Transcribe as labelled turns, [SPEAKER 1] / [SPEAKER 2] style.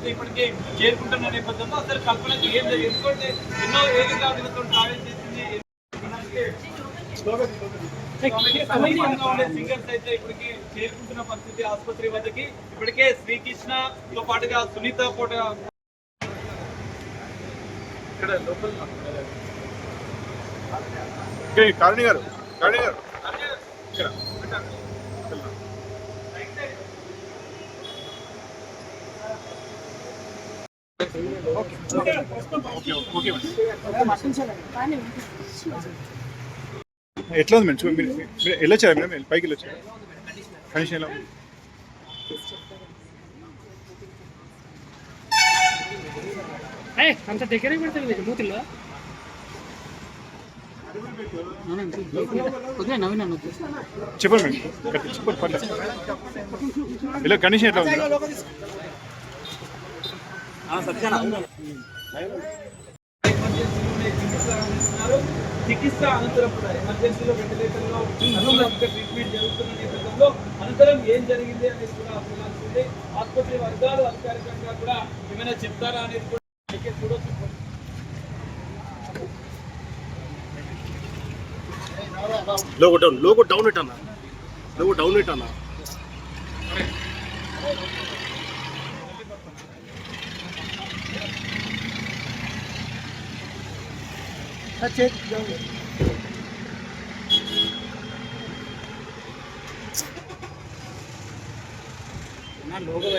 [SPEAKER 1] ఇప్పటికే చేరుకుంటున్న నేపథ్యంలో అసలు కల్పనకు ఏం జరిగింది ఎందుకంటే ఎన్నో ఏళ్ళతో ట్రావెల్ చేసింది సింగర్స్ అయితే ఇప్పటికి చేరుకుంటున్న పరిస్థితి ఆసుపత్రి వద్దకి ఇప్పటికే శ్రీకృష్ణతో పాటుగా సునీత పూట ఇక్కడ లోకల్
[SPEAKER 2] కారణి గారు ఇక్కడ ఎట్లా ఉంది మేడం మీరు వెళ్ళొచ్చారా మేడం పైకి వెళ్ళొచ్చారా కండిషన్ ఎలా ఉంది
[SPEAKER 3] అంత దగ్గర పెడతాను మూతిలో
[SPEAKER 2] చెప్పండి మేడం చెప్పండి పర్లేదు ఇలా కండిషన్ ఎట్లా ఉంది
[SPEAKER 1] చికిత్స అనంతరం కూడా ఎమర్జెన్సీలో వెంటిలేటర్లో ట్రీట్మెంట్ జరుగుతున్న నేపథ్యంలో అనంతరం ఏం జరిగింది అనేది కూడా తెలియాల్సింది ఆసుపత్రి వర్గాలు అధికారికంగా కూడా ఏమైనా చెప్తారా అనేది కూడా చూడొచ్చు.
[SPEAKER 2] లోగో డౌన్ ఇట్ అన్న
[SPEAKER 3] లోగో